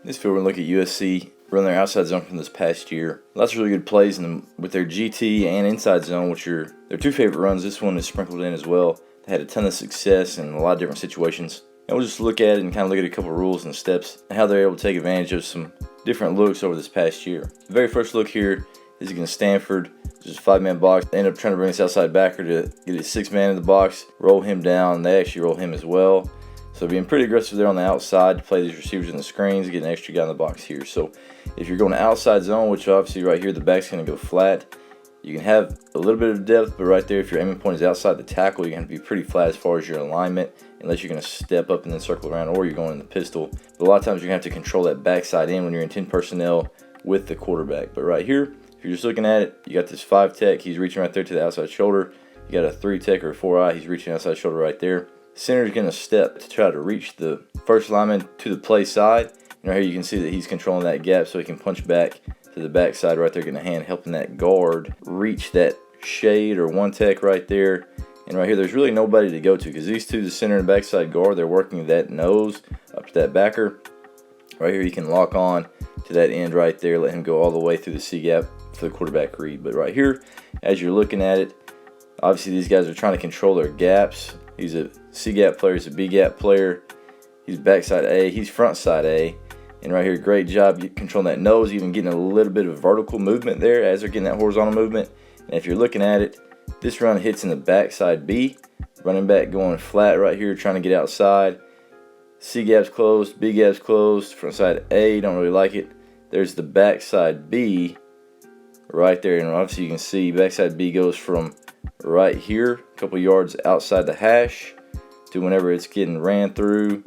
This field, we're going to look at USC run their outside zone from this past year. Lots of really good plays in them with their GT and inside zone, which are their two favorite runs. This one is sprinkled in as well. They had a ton of success in a lot of different situations. And we'll just look at it and kind of look at a couple of rules and steps and how they're able to take advantage of some different looks over this past year. The very first look here is against Stanford. Just a 5-man box. They end up trying to bring this outside backer to get a 6-man in the box, roll him down. They actually roll him as well. So being pretty aggressive there on the outside to play these receivers in the screens, get an extra guy in the box here. So if you're going to outside zone, which obviously right here the back's going to go flat, you can have a little bit of depth, but right there if your aiming point is outside the tackle, you're going to be pretty flat as far as your alignment, unless you're going to step up and then circle around, or you're going in the pistol. But a lot of times you're going to have to control that backside in when you're in 10 personnel with the quarterback. But right here, if you're just looking at it, you got this 5 tech, he's reaching right there to the outside shoulder. You got a 3 tech or a 4-eye, he's reaching outside shoulder right there. Center is going to step to try to reach the first lineman to the play side. And right here you can see that he's controlling that gap so he can punch back to the backside right there, getting a hand helping that guard reach that shade or 1 tech right there. And right here there's really nobody to go to because these two, the center and backside guard, they're working that nose up to that backer. Right here you can lock on to that end right there, let him go all the way through the C gap for the quarterback read. But right here, as you're looking at it, obviously these guys are trying to control their gaps. He's a C gap player, he's a B gap player, he's backside A, he's front side A. And right here, great job controlling that nose, even getting a little bit of vertical movement there as they're getting that horizontal movement. And if you're looking at it, this run hits in the backside B. Running back going flat right here, trying to get outside. C gap's closed, B gap's closed, front side A, don't really like it. There's the backside B right there. And obviously you can see backside B goes from right here, a couple yards outside the hash, to whenever it's getting ran through,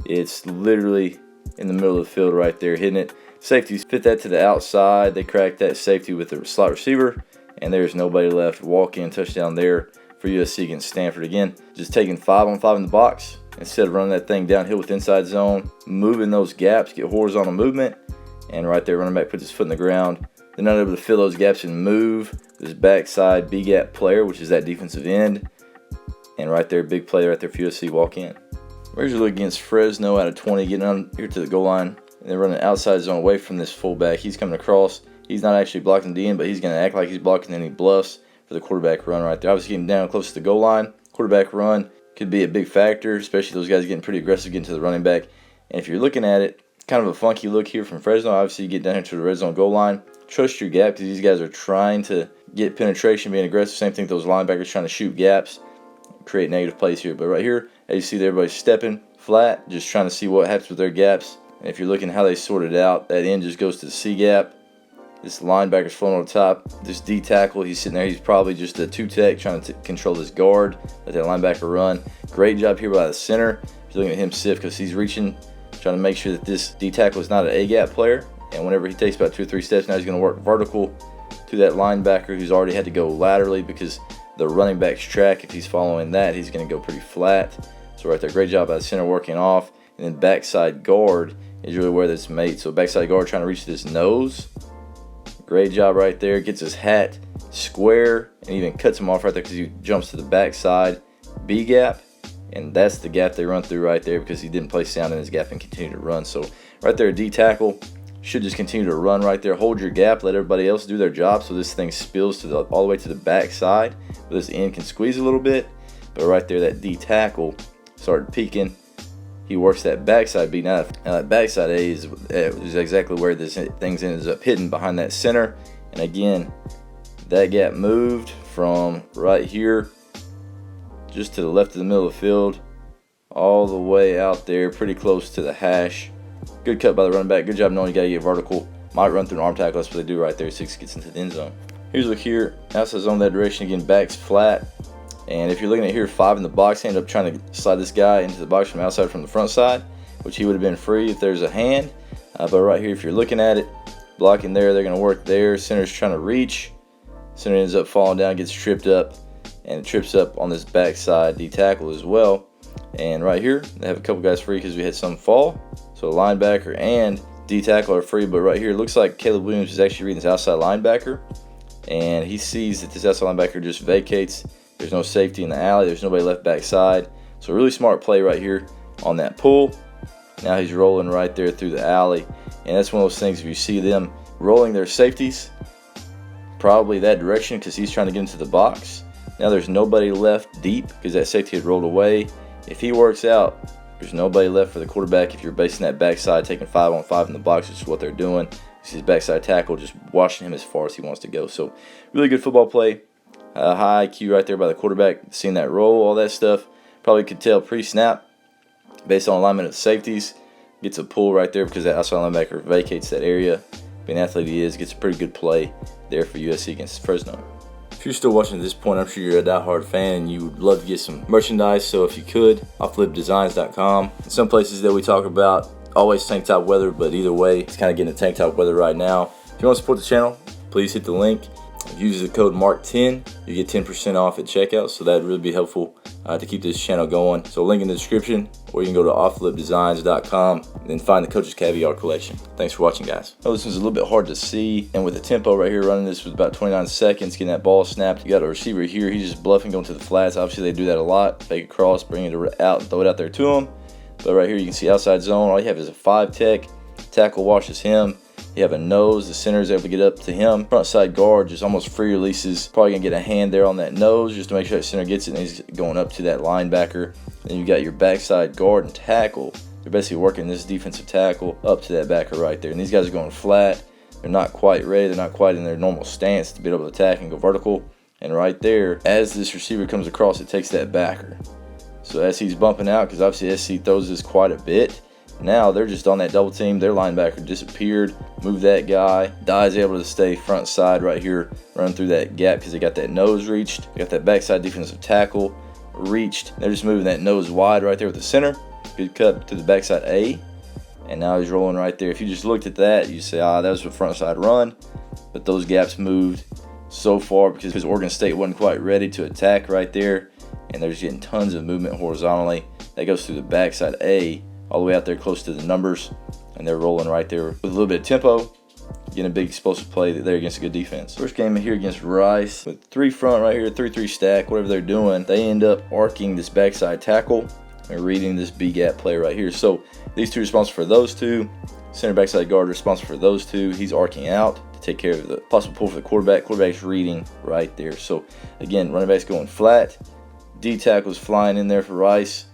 it's literally in the middle of the field right there, hitting it. Safeties fit that to the outside. They cracked that safety with the slot receiver, and there's nobody left. Walk-in touchdown there for USC against Stanford. Again, just taking 5-on-5 in the box instead of running that thing downhill with inside zone, moving those gaps, get horizontal movement, and right there, running back puts his foot in the ground. They're not able to fill those gaps and move this backside B gap player, which is that defensive end. And right there, big play right there for USC, walk in. We're usually against Fresno out of 20, getting on here to the goal line. And they're running outside zone away from this fullback. He's coming across. He's not actually blocking the end, but he's going to act like he's blocking, and he bluffs for the quarterback run right there. Obviously getting down close to the goal line. Quarterback run could be a big factor, especially those guys getting pretty aggressive getting to the running back. And if you're looking at it, kind of a funky look here from Fresno. Obviously you get down here to the red zone goal line. Trust your gap because these guys are trying to get penetration, being aggressive. Same thing with those linebackers trying to shoot gaps, create negative plays here. But right here, as you see there, everybody's stepping flat, just trying to see what happens with their gaps. And if you're looking how they sort it out, that end just goes to the C gap. This linebacker's floating on the top. This D tackle, he's sitting there. He's probably just a 2 tech trying to control this guard, let that linebacker run. Great job here by the center. If you're looking at him sift because he's reaching, trying to make sure that this D tackle is not an A gap player. And whenever he takes about 2 or 3 steps, now he's going to work vertical to that linebacker who's already had to go laterally because the running back's track, if he's following that, he's going to go pretty flat. So right there, great job by the center working off. And then backside guard is really where this mate. So backside guard trying to reach this nose. Great job right there. Gets his hat square and even cuts him off right there because he jumps to the backside B gap. And that's the gap they run through right there because he didn't play sound in his gap and continue to run. So right there, D tackle should just continue to run right there. Hold your gap. Let everybody else do their job so this thing spills to all the way to the backside. But this end can squeeze a little bit. But right there, that D tackle started peeking. He works that backside B. Now that backside A is exactly where this thing ends up hitting, behind that center. And again, that gap moved from right here just to the left of the middle of the field all the way out there, pretty close to the hash. Good cut by the running back. Good job knowing you got to get vertical. Might run through an arm tackle. That's what they do right there. 6 gets into the end zone. Here's a look here. Outside zone that direction. Again, back's flat. And if you're looking at here, 5 in the box, end up trying to slide this guy into the box from outside from the front side, which he would have been free if there's a hand. But right here, if you're looking at it, blocking there, they're going to work there. Center's trying to reach. Center ends up falling down, gets tripped up, and it trips up on this backside D tackle as well. And right here, they have a couple guys free because we had some fall. So linebacker and D tackle are free. But right here, it looks like Caleb Williams is actually reading this outside linebacker. And he sees that this outside linebacker just vacates. There's no safety in the alley. There's nobody left backside. So really smart play right here on that pull. Now he's rolling right there through the alley. And that's one of those things, if you see them rolling their safeties, probably that direction because he's trying to get into the box. Now there's nobody left deep because that safety had rolled away. If he works out, there's nobody left for the quarterback. If you're basing that backside, taking 5-on-5 in the box, which is what they're doing. His backside tackle just watching him as far as he wants to go. So really good football play. High IQ right there by the quarterback. Seeing that roll, all that stuff. Probably could tell pre-snap based on alignment of the safeties. Gets a pull right there because that outside linebacker vacates that area. Being an athlete he is, gets a pretty good play there for USC against Fresno. If you're still watching at this point, I'm sure you're a diehard fan and you would love to get some merchandise. So if you could, offlipdesigns.com. Some places that we talk about, always tank top weather, but either way, it's kind of getting a tank top weather right now. If you want to support the channel, please hit the link. Use the code MARK10. You get 10% off at checkout, so that would really be helpful to keep this channel going. So link in the description, or you can go to offlipdesigns.com and then find the Coach's Caviar collection. Thanks for watching, guys. Oh, this one's a little bit hard to see, and with the tempo right here, running this with about 29 seconds, getting that ball snapped. You got a receiver here, he's just bluffing, going to the flats. Obviously, they do that a lot. Fake across, bring it out, and throw it out there to him. But right here, you can see outside zone. All you have is a 5-tech. Tackle washes him. You have a nose. The center is able to get up to him. Front side guard just almost free releases. Probably going to get a hand there on that nose just to make sure that center gets it, and he's going up to that linebacker. Then you got your backside guard and tackle. They're basically working this defensive tackle up to that backer right there. And these guys are going flat. They're not quite ready. They're not quite in their normal stance to be able to attack and go vertical. And right there, as this receiver comes across, it takes that backer. So as he's bumping out, because obviously SC throws this quite a bit, now they're just on that double team. Their linebacker disappeared, moved that guy. Dye's able to stay front side right here, running through that gap because they got that nose reached. They got that backside defensive tackle reached. They're just moving that nose wide right there with the center. Good cut to the backside A. And now he's rolling right there. If you just looked at that, you say, that was a front side run. But those gaps moved so far because Oregon State wasn't quite ready to attack right there. And they're just getting tons of movement horizontally. That goes through the backside A, all the way out there close to the numbers. And they're rolling right there with a little bit of tempo, getting a big explosive play there against a good defense. First game here against Rice, with 3 front right here, 3-3 stack, whatever they're doing. They end up arcing this backside tackle and reading this B-gap play right here. So these two responsible for those two. Center backside guard responsible for those two. He's arcing out to take care of the possible pull for the quarterback. Quarterback's reading right there. So again, running back's going flat. D tackle's flying in there for Rice.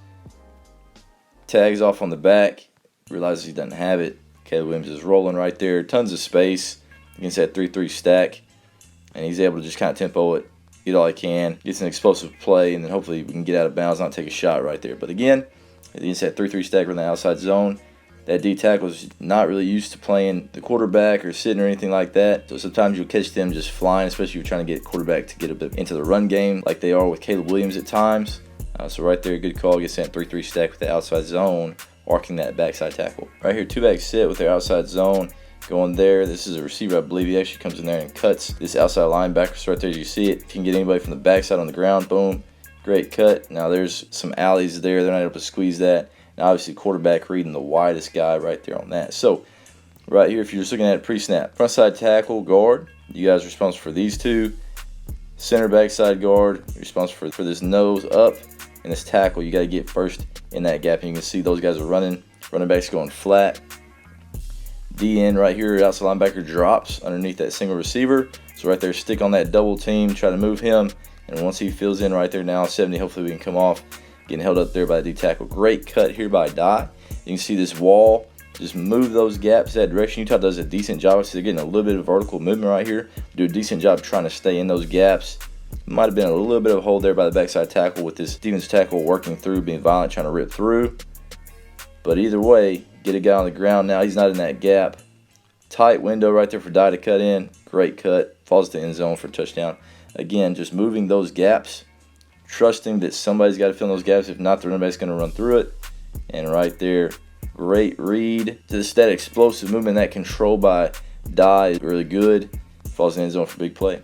Tags off on the back. Realizes he doesn't have it. Caleb Williams is rolling right there. Tons of space against that 3-3 stack. And he's able to just kind of tempo it, get all he can, gets an explosive play, and then hopefully we can get out of bounds, not take a shot right there. But again, against that 3-3 stack on the outside zone, that D tackle is not really used to playing the quarterback or sitting or anything like that. So sometimes you'll catch them just flying, especially if you're trying to get quarterback to get a bit into the run game like they are with Caleb Williams at times. So right there, good call. Gets that 3-3 stack with the outside zone, arcing that backside tackle. Right here, 2-back sit with their outside zone. Going there. This is a receiver, I believe. He actually comes in there and cuts this outside linebacker. So right there, as you see it. If you can get anybody from the backside on the ground, boom. Great cut. Now there's some alleys there. They're not able to squeeze that. And obviously, quarterback reading the widest guy right there on that. So right here, if you're just looking at it pre-snap, front side tackle, guard. You guys are responsible for these two. Center backside guard, responsible for this nose up. And this tackle, you got to get first in that gap. And you can see those guys are running. Running back's going flat. D end right here, outside linebacker drops underneath that single receiver. So right there, stick on that double team, try to move him. And once he fills in right there now, 70, hopefully we can come off. Getting held up there by the D tackle. Great cut here by Dye. You can see this wall. Just move those gaps that direction. Utah does a decent job. So they're getting a little bit of vertical movement right here. Do a decent job trying to stay in those gaps. Might have been a little bit of a hold there by the backside tackle with this defensive tackle working through, being violent, trying to rip through. But either way, get a guy on the ground now. He's not in that gap. Tight window right there for Dye to cut in. Great cut. Falls to the end zone for a touchdown. Again, just moving those gaps. Trusting that somebody's got to fill in those gaps. If not, the running back's going to run through it. And right there, great read. Just that explosive movement, that control by Dye is really good. Falls in the end zone for a big play.